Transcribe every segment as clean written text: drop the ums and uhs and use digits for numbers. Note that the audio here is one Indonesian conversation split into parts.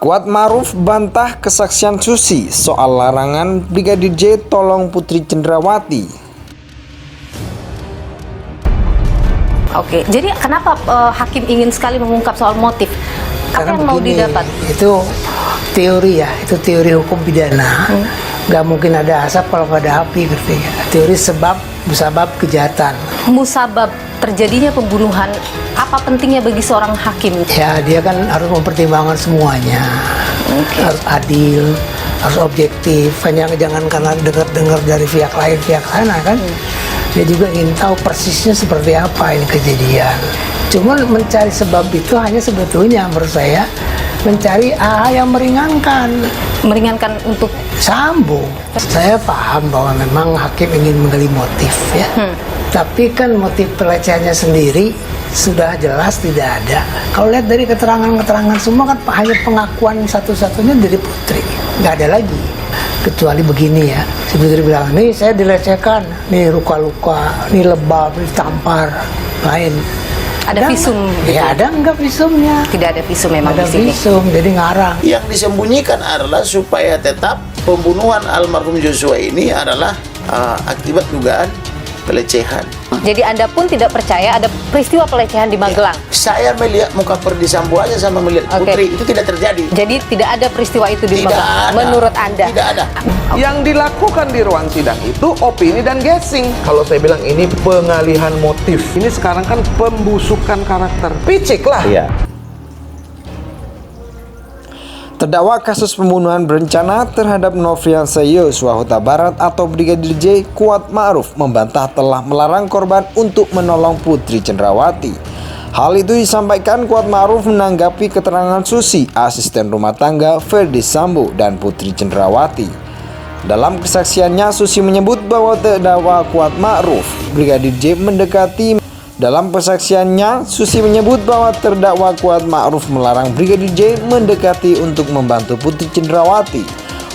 Kuat Ma'ruf bantah kesaksian Susi soal larangan Brigadir J tolong Putri Cenderawati. Oke, jadi kenapa hakim ingin sekali mengungkap soal motif? Apa Karena yang mau begini, didapat? Itu teori ya, itu teori hukum pidana. Nggak mungkin ada asap kalau ada api, ngerti ya? Teori sebab musabab kejahatan. Musabab terjadinya pembunuhan, apa pentingnya bagi seorang hakim? Ya, dia kan harus mempertimbangkan semuanya. Harus adil, harus objektif. Hanya jangan karena dengar dari pihak lain, pihak sana kan. Dia juga ingin tahu persisnya seperti apa ini kejadian. Cuman mencari sebab itu hanya sebetulnya menurut saya mencari yang meringankan. Meringankan untuk Sambo. Saya paham bahwa memang hakim ingin menggali motif ya. Tapi kan motif pelecehannya sendiri sudah jelas tidak ada. Kalau lihat dari keterangan-keterangan semua kan hanya pengakuan satu-satunya dari Putri. Nggak ada lagi. Kecuali begini ya, si Putri bilang, nih saya dilecehkan, nih luka-luka, nih lebam, nih tampar, lain. ada visum? Gitu. Ya ada enggak visumnya? Tidak ada visum memang Ada di sini. visum, jadi ngarang. Yang disembunyikan adalah supaya tetap pembunuhan almarhum Joshua ini adalah akibat dugaan pelecehan. Jadi Anda pun tidak percaya ada peristiwa pelecehan di Magelang? Saya melihat muka Ferdi Sambo aja sama melihat Putri itu tidak terjadi. Jadi tidak ada peristiwa itu di Tidak Magelang? ada. Menurut Anda? Tidak ada. Yang dilakukan di ruang sidang itu opini dan guessing. Kalau saya bilang ini pengalihan motif. Ini sekarang kan pembusukan karakter. Picik lah. Iya. Terdakwa kasus pembunuhan berencana terhadap Nofriansah Yosua Huta Barat atau Brigadir J, Kuat Ma'ruf membantah telah melarang korban untuk menolong Putri Cenderawati. Hal itu disampaikan Kuat Ma'ruf menanggapi keterangan Susi, asisten rumah tangga Ferdi Sambo dan Putri Cenderawati. Dalam kesaksiannya, Susi menyebut bahwa terdakwa Kuat Ma'ruf, Brigadir J mendekati. Dalam persaksiannya, Susi menyebut bahwa terdakwa Kuat Ma'ruf melarang Brigadir J mendekati untuk membantu Putri Cenderawati.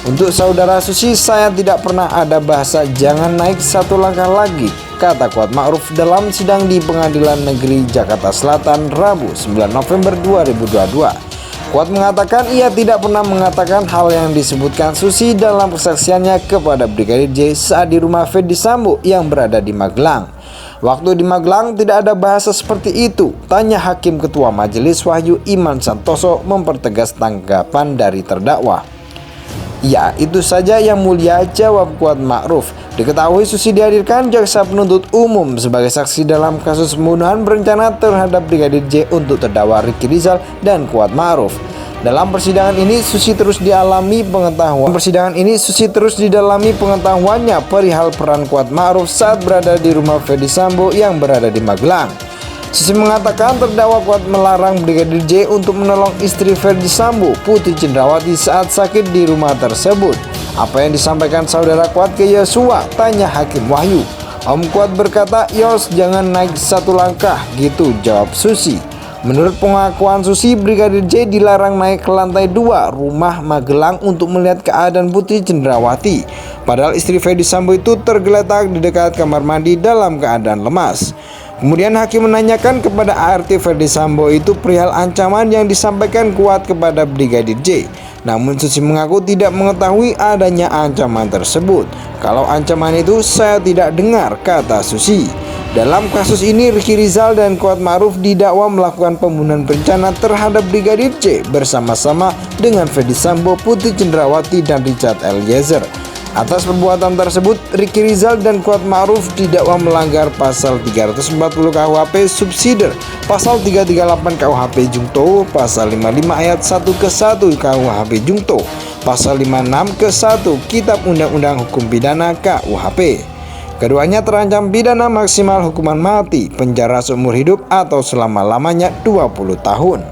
Untuk saudara Susi, saya tidak pernah ada bahasa jangan naik satu langkah lagi, kata Kuat Ma'ruf dalam sidang di Pengadilan Negeri Jakarta Selatan Rabu 9 November 2022. Kuat mengatakan ia tidak pernah mengatakan hal yang disebutkan Susi dalam persaksiannya kepada Brigadir J saat di rumah Ferdi Sambo yang berada di Magelang. Waktu di Magelang tidak ada bahasa seperti itu, tanya Hakim Ketua Majelis Wahyu Iman Santoso mempertegas tanggapan dari terdakwa. Ya, itu saja yang mulia, jawab Kuat Ma'ruf. Diketahui Susi dihadirkan jaksa penuntut umum sebagai saksi dalam kasus pembunuhan berencana terhadap Brigadir J untuk terdakwa Ricky Rizal dan Kuat Ma'ruf. Dalam persidangan ini Susi terus didalami pengetahuannya perihal peran Kuat Ma'ruf saat berada di rumah Ferdi Sambo yang berada di Magelang. Susi mengatakan terdakwa Kuat melarang Brigadir J untuk menolong istri Ferdi Sambo, Putri Cenderawati saat sakit di rumah tersebut. Apa yang disampaikan saudara Kuat ke Yosua? Tanya Hakim Wahyu. Om Kuat berkata, "Yos, jangan naik satu langkah," gitu jawab Susi. Menurut pengakuan Susi, Brigadir J dilarang naik ke lantai 2 rumah Magelang untuk melihat keadaan Putri Cenderawati. Padahal istri Ferdi Sambo itu tergeletak di dekat kamar mandi dalam keadaan lemas. Kemudian hakim menanyakan kepada ART Ferdi Sambo itu perihal ancaman yang disampaikan Kuat kepada Brigadir J. Namun Susi mengaku tidak mengetahui adanya ancaman tersebut. Kalau ancaman itu saya tidak dengar, kata Susi. Dalam kasus ini, Ricky Rizal dan Kuat Ma'ruf didakwa melakukan pembunuhan berencana terhadap Brigadir J bersama-sama dengan Ferdi Sambo, Putri Cenderawati, dan Richard Eliezer. Atas perbuatan tersebut, Ricky Rizal dan Kuat Ma'ruf didakwa melanggar pasal 340 KUHP subsidiar, pasal 338 KUHP Jungto, pasal 55 ayat 1 ke 1 KUHP Jungto, pasal 56 ke 1 Kitab Undang-Undang Hukum Pidana KUHP. Keduanya terancam pidana maksimal hukuman mati, penjara seumur hidup atau selama-lamanya 20 tahun.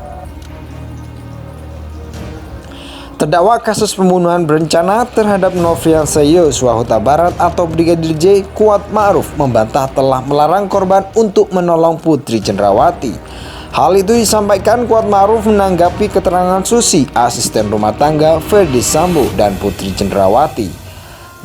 Terdakwa kasus pembunuhan berencana terhadap Nofriansah Yosua Huta Barat atau Brigadir J, Kuat Ma'ruf membantah telah melarang korban untuk menolong Putri Cenderawati. Hal itu disampaikan Kuat Ma'ruf menanggapi keterangan Susi, asisten rumah tangga Ferdi Sambo dan Putri Cenderawati.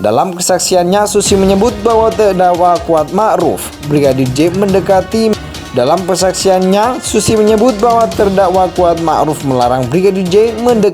Dalam kesaksiannya, Susi menyebut bahwa terdakwa Kuat Ma'ruf, Brigadir J mendekati. Dalam persaksiannya, Susi menyebut bahwa terdakwa Kuat Ma'ruf melarang Brigadir J mendekati